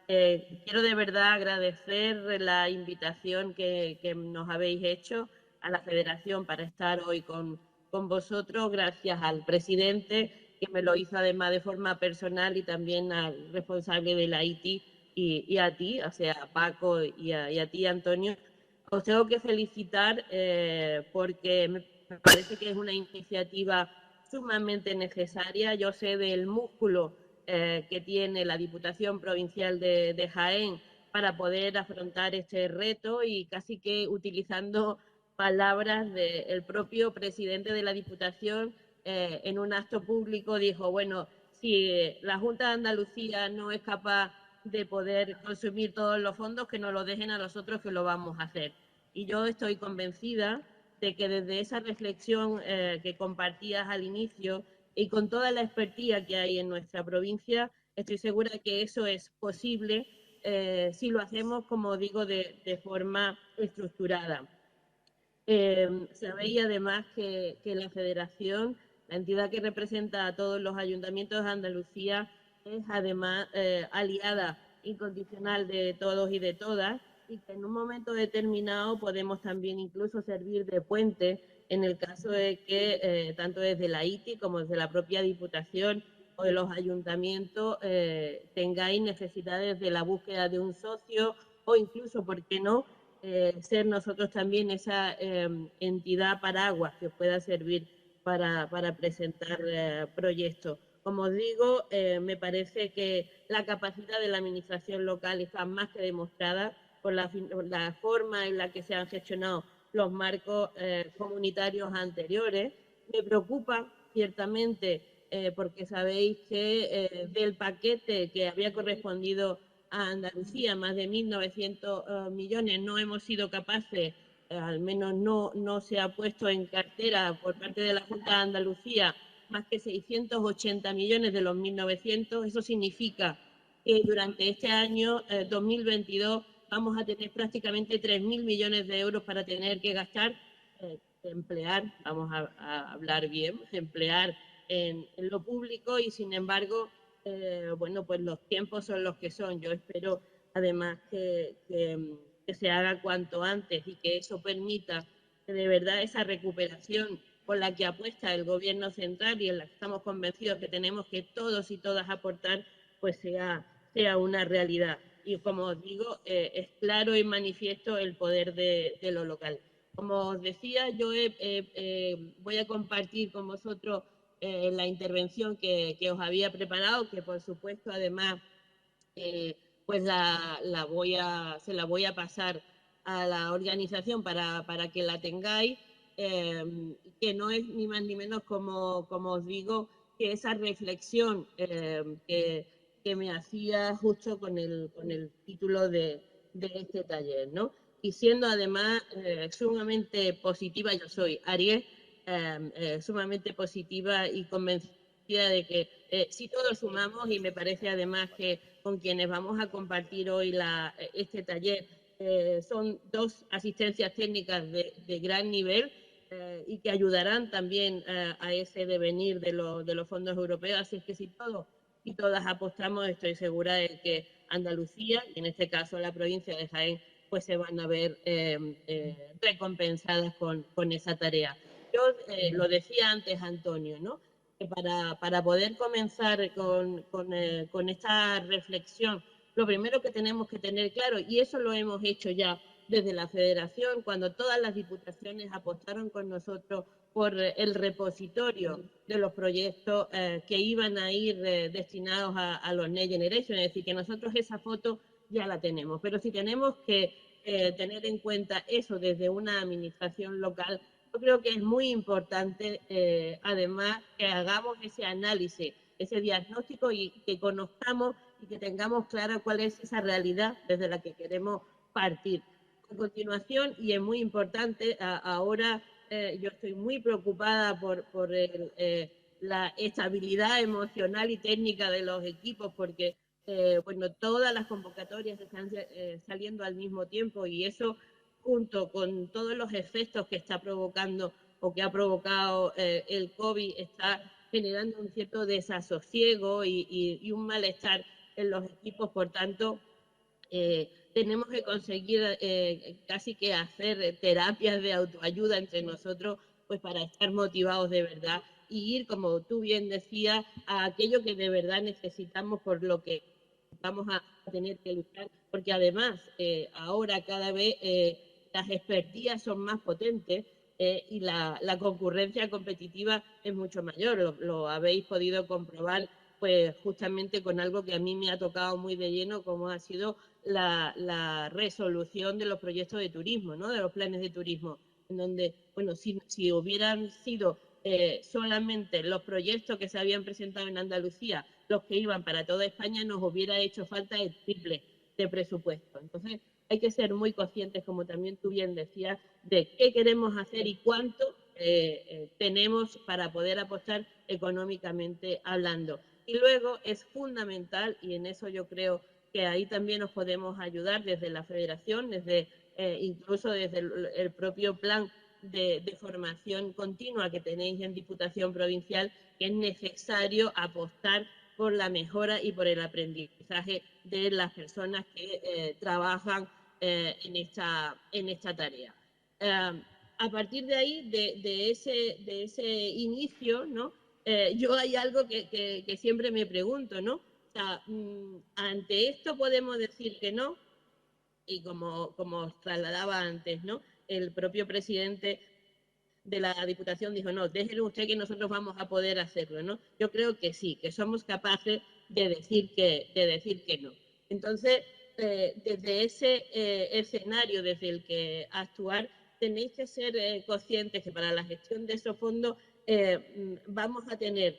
Quiero de verdad agradecer la invitación que nos habéis hecho a la Federación para estar hoy con vosotros, gracias al presidente, que me lo hizo además de forma personal, y también al responsable de la ITI y a ti, o sea, a Paco y a ti, Antonio. Os tengo que felicitar porque me parece que es una iniciativa sumamente necesaria. Yo sé del músculo que tiene la Diputación Provincial de Jaén para poder afrontar este reto, y casi que utilizando palabras del propio presidente de la Diputación, en un acto público dijo, bueno, si la Junta de Andalucía no es capaz de poder consumir todos los fondos, que nos lo dejen a nosotros, que lo vamos a hacer. Y yo estoy convencida de que desde esa reflexión que compartías al inicio, y con toda la expertía que hay en nuestra provincia, estoy segura que eso es posible si lo hacemos, como digo, de forma estructurada. Sabéis además que la Federación, la entidad que representa a todos los ayuntamientos de Andalucía, es además aliada incondicional de todos y de todas, y que en un momento determinado podemos también incluso servir de puente en el caso de que tanto desde la ITI como desde la propia Diputación o de los ayuntamientos tengáis necesidades de la búsqueda de un socio, o incluso, ¿por qué no?, ser nosotros también esa entidad paraguas que pueda servir para presentar proyectos. Como os digo, me parece que la capacidad de la administración local está más que demostrada por la forma en la que se han gestionado los marcos comunitarios anteriores. Me preocupa, ciertamente, porque sabéis que del paquete que había correspondido a Andalucía, más de 1.900 millones, no hemos sido capaces, al menos no se ha puesto en cartera por parte de la Junta de Andalucía, más que 680 millones de los 1.900. Eso significa que durante este año 2022 vamos a tener prácticamente 3.000 millones de euros para tener que gastar, emplear, vamos a hablar bien, emplear en lo público, y sin embargo, bueno, pues los tiempos son los que son. Yo espero además que se haga cuanto antes, y que eso permita que de verdad esa recuperación por la que apuesta el gobierno central, y en la que estamos convencidos que tenemos que todos y todas aportar, pues sea una realidad. Y como os digo, es claro y manifiesto el poder de lo local. Como os decía, yo voy a compartir con vosotros la intervención que os había preparado, que por supuesto además pues se la voy a pasar a la organización para que la tengáis, que no es ni más ni menos, como os digo, que esa reflexión que me hacía justo con el título de este taller, ¿no? Y siendo además sumamente positiva, yo soy Aries, sumamente positiva y convencida de que si todos sumamos, y me parece además que con quienes vamos a compartir hoy este taller son dos asistencias técnicas de gran nivel, y que ayudarán también a ese devenir de los fondos europeos. Así es que si todos y todas apostamos, estoy segura de que Andalucía, y en este caso la provincia de Jaén, pues se van a ver recompensadas con esa tarea. Yo lo decía antes, Antonio, ¿no?, que para poder comenzar con esta reflexión, lo primero que tenemos que tener claro, y eso lo hemos hecho ya desde la Federación, cuando todas las diputaciones apostaron con nosotros por el repositorio de los proyectos que iban a ir destinados a los Next Generation, es decir, que nosotros esa foto ya la tenemos, pero si tenemos que tener en cuenta eso desde una administración local, yo creo que es muy importante, además, que hagamos ese análisis, ese diagnóstico, y que conozcamos y que tengamos clara cuál es esa realidad desde la que queremos partir. A continuación, y es muy importante, ahora yo estoy muy preocupada por la estabilidad emocional y técnica de los equipos, porque bueno, todas las convocatorias están saliendo al mismo tiempo, y eso, junto con todos los efectos que está provocando o que ha provocado el COVID, está generando un cierto desasosiego y un malestar en los equipos. Por tanto, tenemos que conseguir casi que hacer terapias de autoayuda entre nosotros, pues para estar motivados de verdad y ir, como tú bien decías, a aquello que de verdad necesitamos, por lo que vamos a tener que luchar, porque además ahora cada vez las expertías son más potentes y la concurrencia competitiva es mucho mayor. Lo habéis podido comprobar pues justamente con algo que a mí me ha tocado muy de lleno, como ha sido la resolución de los proyectos de turismo, ¿no? De los planes de turismo, en donde, bueno, si hubieran sido solamente los proyectos que se habían presentado en Andalucía los que iban para toda España, nos hubiera hecho falta el triple de presupuesto. Entonces, hay que ser muy conscientes, como también tú bien decías, de qué queremos hacer y cuánto tenemos para poder apostar económicamente hablando. Y luego es fundamental, y en eso yo creo que ahí también nos podemos ayudar desde la federación, desde incluso desde el propio plan de formación continua que tenéis en Diputación Provincial, que es necesario apostar por la mejora y por el aprendizaje de las personas que trabajan en esta tarea. A partir de ahí, de ese inicio, ¿no? Yo hay algo que siempre me pregunto, ¿no? O sea, ante esto podemos decir que no, y como os trasladaba antes, ¿no? El propio presidente de la Diputación dijo, no, déjelo usted que nosotros vamos a poder hacerlo, ¿no? Yo creo que sí, que somos capaces de decir que no. Entonces, desde ese escenario desde el que actuar, tenéis que ser conscientes que para la gestión de esos fondos vamos a tener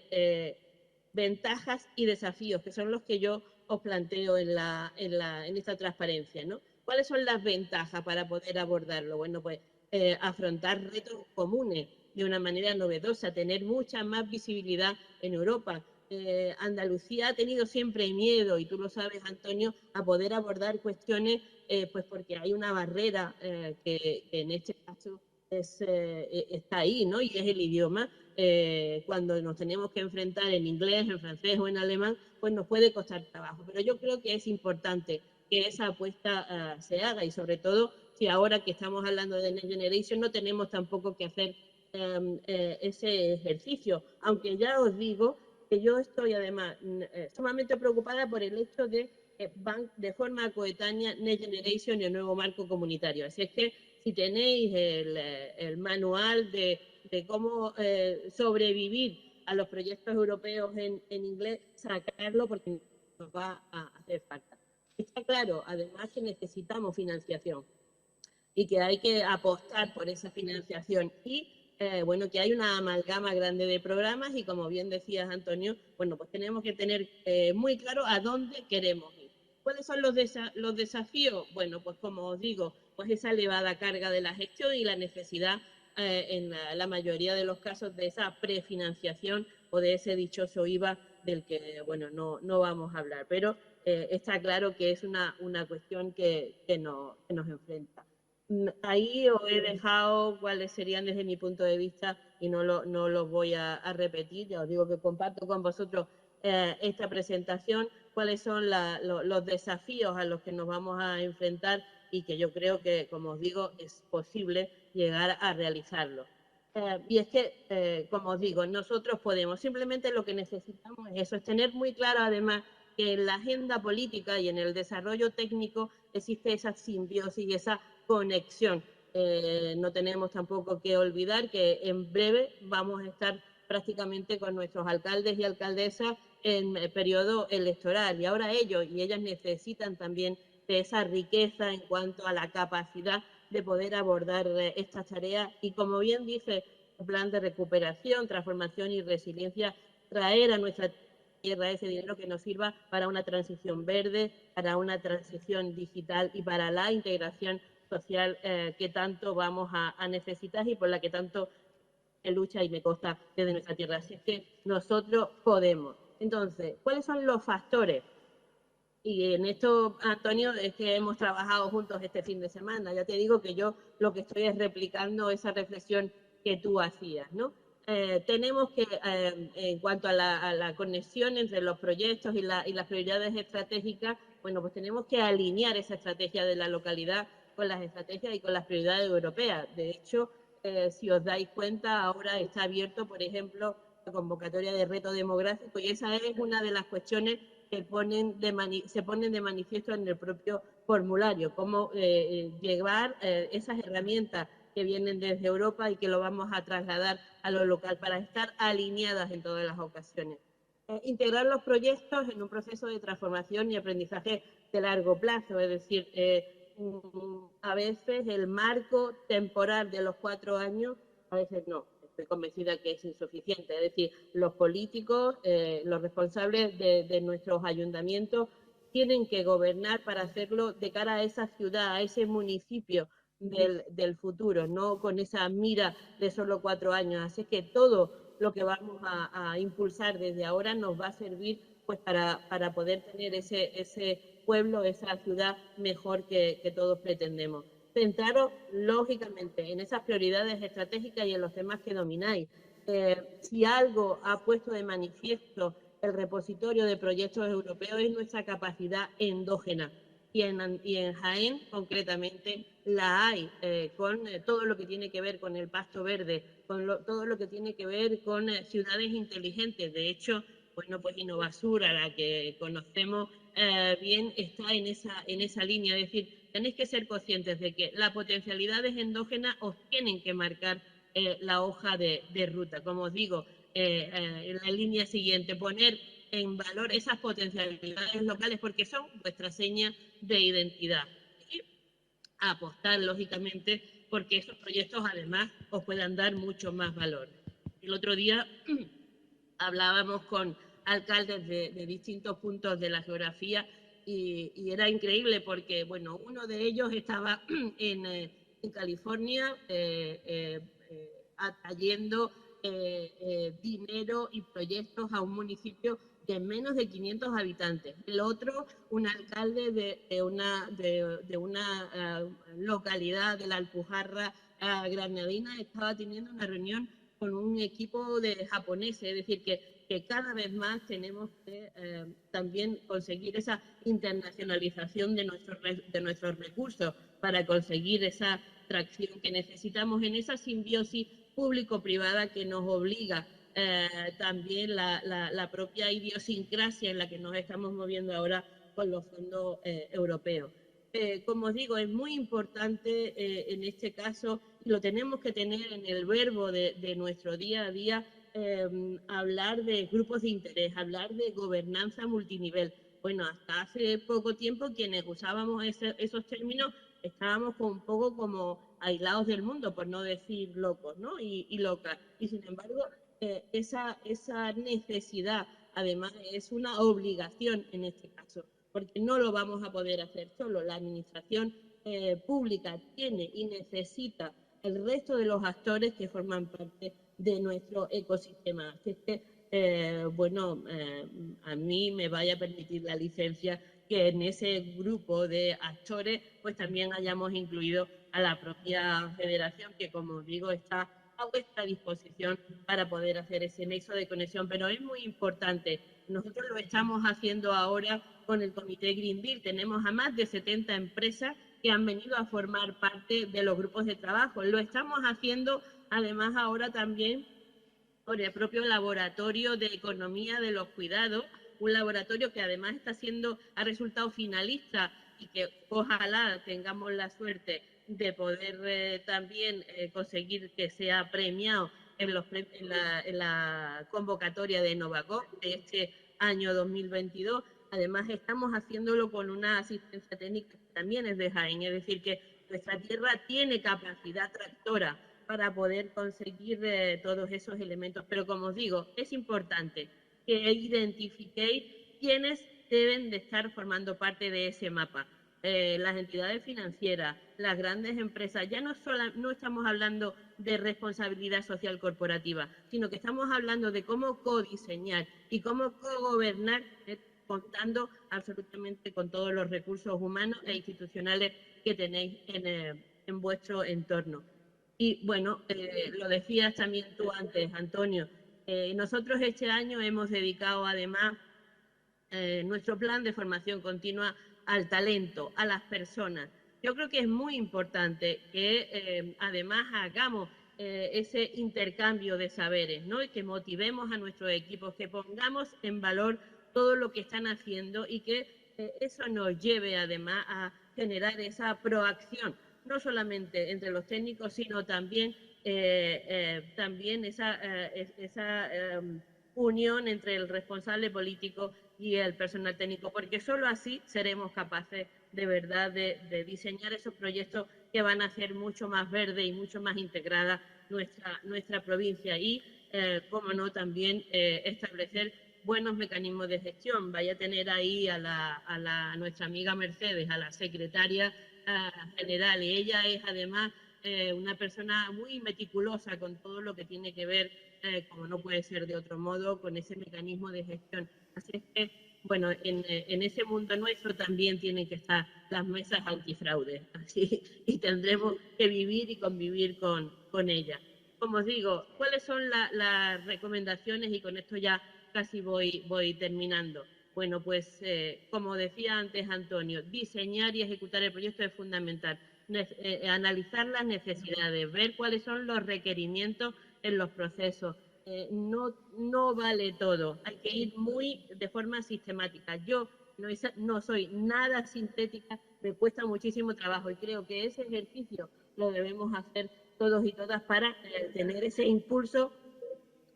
ventajas y desafíos, que son los que yo os planteo en esta transparencia, ¿no? ¿Cuáles son las ventajas para poder abordarlo? Bueno, pues afrontar retos comunes de una manera novedosa, tener mucha más visibilidad en Europa. Andalucía ha tenido siempre miedo, y tú lo sabes, Antonio, a poder abordar cuestiones, pues porque hay una barrera que en este caso está ahí, ¿no? Y es el idioma. Cuando nos tenemos que enfrentar en inglés, en francés o en alemán, pues nos puede costar trabajo. Pero yo creo que es importante que esa apuesta se haga, y sobre todo si ahora que estamos hablando de Next Generation no tenemos tampoco que hacer ese ejercicio, aunque ya os digo que yo estoy además sumamente preocupada por el hecho de van de forma coetánea Next Generation y el nuevo marco comunitario. Así es que si tenéis el manual de cómo sobrevivir a los proyectos europeos en inglés, sacarlo porque nos va a hacer falta. Está claro, además, que necesitamos financiación y que hay que apostar por esa financiación y bueno, que hay una amalgama grande de programas y como bien decías, Antonio, bueno, pues tenemos que tener muy claro a dónde queremos ir. ¿Cuáles son los desafíos? Bueno, pues como os digo, pues esa elevada carga de la gestión y la necesidad en la mayoría de los casos de esa prefinanciación o de ese dichoso IVA del que, bueno, no vamos a hablar, pero está claro que es una cuestión que nos enfrenta. Ahí os he dejado cuáles serían desde mi punto de vista y no los voy a repetir. Ya os digo que comparto con vosotros esta presentación, cuáles son los desafíos a los que nos vamos a enfrentar y que yo creo que, como os digo, es posible llegar a realizarlo. Y es que, como os digo, nosotros podemos, simplemente lo que necesitamos es eso, es tener muy claro además que en la agenda política y en el desarrollo técnico existe esa simbiosis y esa conexión. No tenemos tampoco que olvidar que en breve vamos a estar prácticamente con nuestros alcaldes y alcaldesas en periodo electoral y ahora ellos y ellas necesitan también de esa riqueza en cuanto a la capacidad de poder abordar estas tareas y como bien dice el plan de recuperación, transformación y resiliencia, traer a nuestra tierra ese dinero que nos sirva para una transición verde, para una transición digital y para la integración social que tanto vamos a necesitar y por la que tanto se lucha y me consta desde nuestra tierra. Así es que nosotros podemos. Entonces, ¿cuáles son los factores? Y en esto, Antonio, es que hemos trabajado juntos este fin de semana. Ya te digo que yo lo que estoy es replicando esa reflexión que tú hacías, ¿no? Tenemos que, en cuanto a la conexión entre los proyectos y las prioridades estratégicas, Bueno, pues tenemos que alinear esa estrategia de la localidad con las estrategias y con las prioridades europeas. De hecho, si os dais cuenta, ahora está abierto, por ejemplo, la convocatoria de reto demográfico, y esa es una de las cuestiones que se ponen de manifiesto en el propio formulario, cómo llevar esas herramientas que vienen desde Europa y que lo vamos a trasladar a lo local para estar alineadas en todas las ocasiones. Integrar los proyectos en un proceso de transformación y aprendizaje de largo plazo, es decir, a veces el marco temporal de los 4 años, a veces no, estoy convencida que es insuficiente, es decir, los políticos, los responsables de nuestros ayuntamientos tienen que gobernar para hacerlo de cara a esa ciudad, a ese municipio del futuro, no con esa mira de solo 4 años. Así que todo lo que vamos a impulsar desde ahora nos va a servir pues para poder tener ese pueblo, esa ciudad mejor que todos pretendemos. Centraros, lógicamente, en esas prioridades estratégicas y en los temas que domináis. Si algo ha puesto de manifiesto el repositorio de proyectos europeos es nuestra capacidad endógena. Y en Jaén, concretamente, la hay, con todo lo que tiene que ver con el pasto verde, todo lo que tiene que ver con ciudades inteligentes. De hecho, bueno, pues Innovasur, a la que conocemos bien, está en esa línea. Es decir, tenéis que ser conscientes de que las potencialidades endógenas os tienen que marcar la hoja de ruta. Como os digo, en la línea siguiente, poner en valor esas potencialidades locales porque son vuestra seña de identidad. Y apostar, lógicamente, porque esos proyectos además os puedan dar mucho más valor. El otro día hablábamos con alcaldes de distintos puntos de la geografía y era increíble porque, bueno, uno de ellos estaba en California atrayendo dinero y proyectos a un municipio de menos de 500 habitantes. El otro, un alcalde de una localidad de la Alpujarra granadina, estaba teniendo una reunión con un equipo de japoneses, es decir, que cada vez más tenemos que también conseguir esa internacionalización de nuestros recursos para conseguir esa tracción que necesitamos en esa simbiosis público-privada que nos obliga también la propia idiosincrasia en la que nos estamos moviendo ahora con los fondos europeos. Como os digo, es muy importante en este caso, y lo tenemos que tener en el verbo de nuestro día a día, hablar de grupos de interés, hablar de gobernanza multinivel. Bueno, hasta hace poco tiempo quienes usábamos esos términos estábamos un poco como aislados del mundo, por no decir locos, ¿no? Y locas. Y sin embargo, esa necesidad, además, es una obligación en este caso, porque no lo vamos a poder hacer solo. La administración pública tiene y necesita el resto de los actores que forman parte de nuestro ecosistema. Así que, bueno, a mí me vaya a permitir la licencia que en ese grupo de actores pues también hayamos incluido a la propia federación, que como digo está a vuestra disposición para poder hacer ese nexo de conexión. Pero es muy importante, nosotros lo estamos haciendo ahora con el Comité Green Deal, tenemos a más de 70 empresas que han venido a formar parte de los grupos de trabajo. Lo estamos haciendo además ahora también por el propio laboratorio de economía de los cuidados, un laboratorio que además ha resultado finalista y que ojalá tengamos la suerte de poder también conseguir que sea premiado en la convocatoria de Novacop de este año 2022. Además, estamos haciéndolo con una asistencia técnica que también es de Jaén, es decir, que nuestra tierra tiene capacidad tractora para poder conseguir todos esos elementos. Pero como os digo, es importante que identifiquéis quiénes deben de estar formando parte de ese mapa. Las entidades financieras, las grandes empresas, ya no estamos hablando de responsabilidad social corporativa, sino que estamos hablando de cómo codiseñar y cómo cogobernar, contando absolutamente con todos los recursos humanos e institucionales que tenéis en vuestro entorno. Y bueno, lo decías también tú antes, Antonio, nosotros este año hemos dedicado además nuestro plan de formación continua al talento, a las personas. Yo creo que es muy importante que además hagamos ese intercambio de saberes, ¿no? Y que motivemos a nuestros equipos, que pongamos en valor todo lo que están haciendo y que eso nos lleve además a generar esa proacción, no solamente entre los técnicos, sino también, también esa unión entre el responsable político y el personal técnico, porque solo así seremos capaces de verdad de diseñar esos proyectos que van a hacer mucho más verde y mucho más integrada nuestra provincia y, como no, también establecer buenos mecanismos de gestión. Vaya a tener ahí a nuestra amiga Mercedes, a la secretaria general, y ella es además una persona muy meticulosa con todo lo que tiene que ver, como no puede ser de otro modo, con ese mecanismo de gestión. Así es que, bueno, en ese mundo nuestro también tienen que estar las mesas antifraude, así, y tendremos que vivir y convivir con ellas. Como os digo, ¿cuáles son las recomendaciones? Y con esto ya casi voy terminando. Bueno, pues como decía antes Antonio, diseñar y ejecutar el proyecto es fundamental. Analizar las necesidades, ver cuáles son los requerimientos en los procesos. No vale todo, hay que ir muy de forma sistemática. Yo no soy nada sintética, me cuesta muchísimo trabajo y creo que ese ejercicio lo debemos hacer todos y todas para tener ese impulso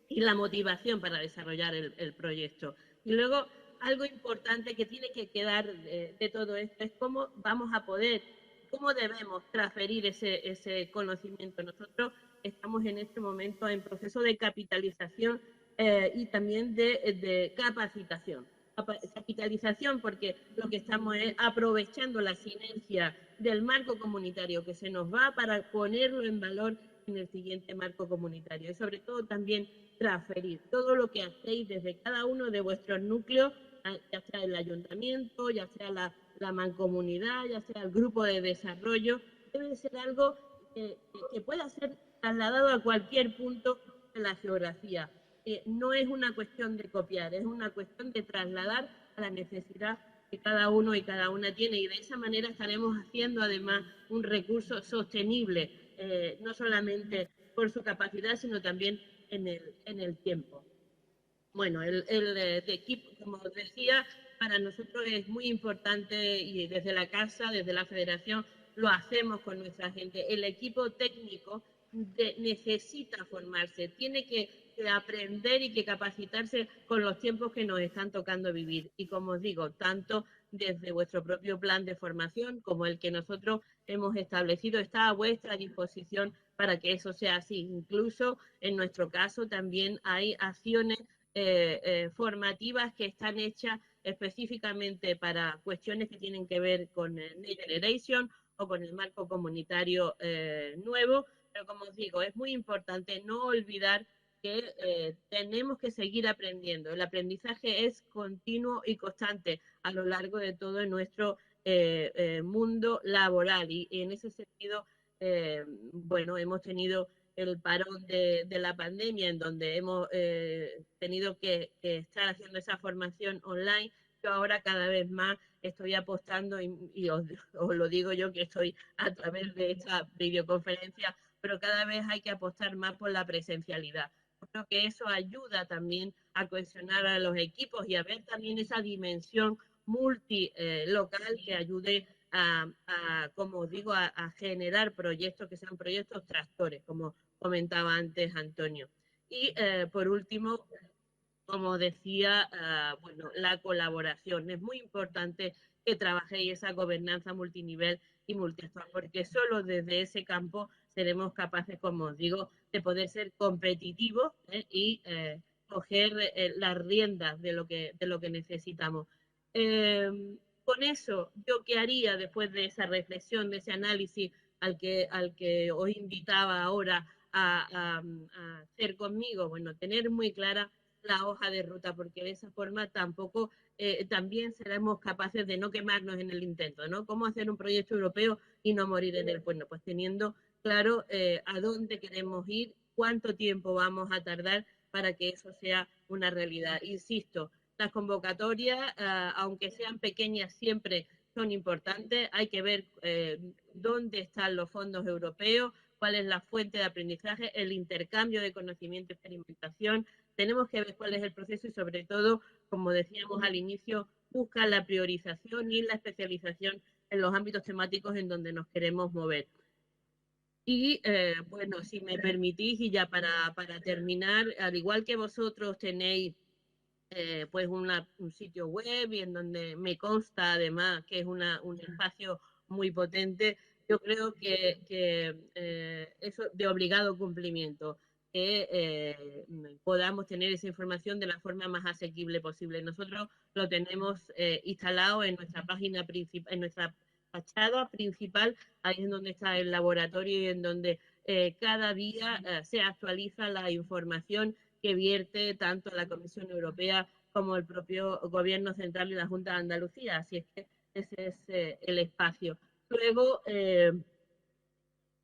y la motivación para desarrollar el proyecto. Y luego, algo importante que tiene que quedar de todo esto es cómo vamos a poder, cómo debemos transferir ese conocimiento. Nosotros estamos en este momento en proceso de capitalización y también de capacitación. Capitalización porque lo que estamos es aprovechando la sinergia del marco comunitario que se nos va para ponerlo en valor en el siguiente marco comunitario y sobre todo también transferir todo lo que hacéis desde cada uno de vuestros núcleos, ya sea el ayuntamiento, ya sea la mancomunidad, ya sea el grupo de desarrollo, debe ser algo que pueda ser trasladado a cualquier punto de la geografía. No es una cuestión de copiar, es una cuestión de trasladar a la necesidad que cada uno y cada una tiene y de esa manera estaremos haciendo además un recurso sostenible, no solamente por su capacidad, sino también en el tiempo. Bueno, de equipo, como os decía, para nosotros es muy importante y desde la casa, desde la federación, lo hacemos con nuestra gente. El equipo técnico necesita formarse, tiene que aprender y que capacitarse con los tiempos que nos están tocando vivir. Y como os digo, tanto desde vuestro propio plan de formación como el que nosotros hemos establecido está a vuestra disposición para que eso sea así. Incluso en nuestro caso también hay acciones formativas que están hechas específicamente para cuestiones que tienen que ver con el Next Generation o con el marco comunitario nuevo, pero como os digo, es muy importante no olvidar que tenemos que seguir aprendiendo. El aprendizaje es continuo y constante a lo largo de todo nuestro mundo laboral y en ese sentido, bueno, hemos tenido el parón de la pandemia en donde hemos tenido que estar haciendo esa formación online. Yo ahora cada vez más estoy apostando y os lo digo yo que estoy a través de esta videoconferencia, pero cada vez hay que apostar más por la presencialidad. Creo que eso ayuda también a cohesionar a los equipos y a ver también esa dimensión multilocal que ayude como os digo, a generar proyectos que sean proyectos tractores, como comentaba antes Antonio. Y por último, como decía, bueno, la colaboración. Es muy importante que trabajéis esa gobernanza multinivel y multiactor, porque solo desde ese campo seremos capaces, como os digo, de poder ser competitivos y coger las riendas de lo que necesitamos. Eh, con eso, ¿yo qué haría después de esa reflexión, de ese análisis al que os invitaba ahora a hacer conmigo? Bueno, tener muy clara la hoja de ruta, porque de esa forma tampoco también seremos capaces de no quemarnos en el intento, ¿no? ¿Cómo hacer un proyecto europeo y no morir en él? Bueno, pues teniendo claro a dónde queremos ir, cuánto tiempo vamos a tardar para que eso sea una realidad. Insisto, las convocatorias, aunque sean pequeñas, siempre son importantes. Hay que ver dónde están los fondos europeos, cuál es la fuente de aprendizaje, el intercambio de conocimiento y experimentación. Tenemos que ver cuál es el proceso y, sobre todo, como decíamos al inicio, buscar la priorización y la especialización en los ámbitos temáticos en donde nos queremos mover. Y bueno, si me permitís, y ya para terminar, al igual que vosotros tenéis pues un sitio web y en donde me consta además que es un espacio muy potente, yo creo que eso de obligado cumplimiento, que podamos tener esa información de la forma más asequible posible. Nosotros lo tenemos instalado en nuestra página principal, en nuestra fachada principal, ahí es donde está el laboratorio y en donde cada día se actualiza la información que vierte tanto la Comisión Europea como el propio Gobierno Central y la Junta de Andalucía. Así es que ese es el espacio. Luego,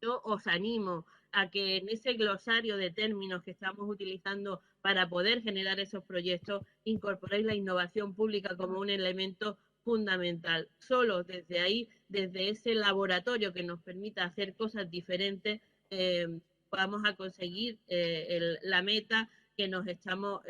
yo os animo a que en ese glosario de términos que estamos utilizando para poder generar esos proyectos, incorporéis la innovación pública como un elemento fundamental. Solo desde ahí, desde ese laboratorio que nos permita hacer cosas diferentes, vamos a conseguir la meta que nos estamos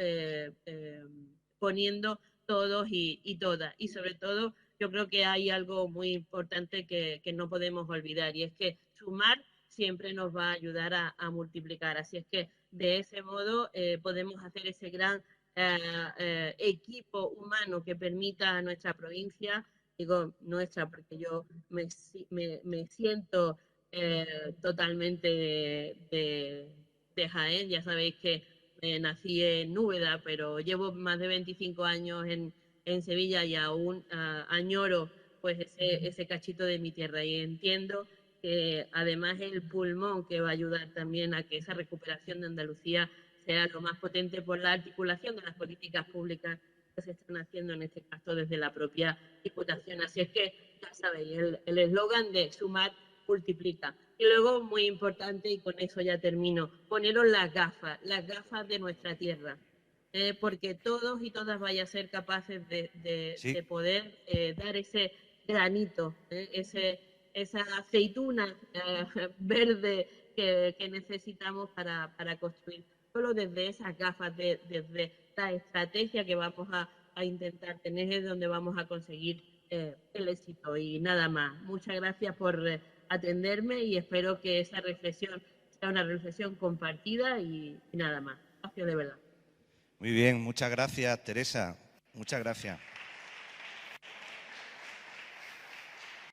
poniendo todos y todas. Y sobre todo, yo creo que hay algo muy importante que no podemos olvidar, y es que sumar siempre nos va a ayudar multiplicar. Así es que de ese modo podemos hacer ese gran equipo humano que permita a nuestra provincia, digo nuestra porque yo me siento totalmente de Jaén. Ya sabéis que nací en Úbeda, pero llevo más de 25 años en Sevilla y aún añoro pues ese cachito de mi tierra, y entiendo que además el pulmón que va a ayudar también a que esa recuperación de Andalucía sea lo más potente por la articulación de las políticas públicas que se están haciendo en este caso desde la propia Diputación. Así es que ya sabéis, el eslogan de sumar multiplica. Y luego, muy importante, y con eso ya termino, poneros las gafas de nuestra tierra, porque todos y todas vaya a ser capaces Sí, de poder dar ese granito, esa aceituna verde que necesitamos para construir. Solo desde esas gafas, desde la estrategia que vamos a intentar tener, es donde vamos a conseguir el éxito. Y nada más. Muchas gracias por atenderme y espero que esa reflexión sea una reflexión compartida y nada más. Gracias de verdad. muy bien, muchas gracias, Teresa. Muchas gracias.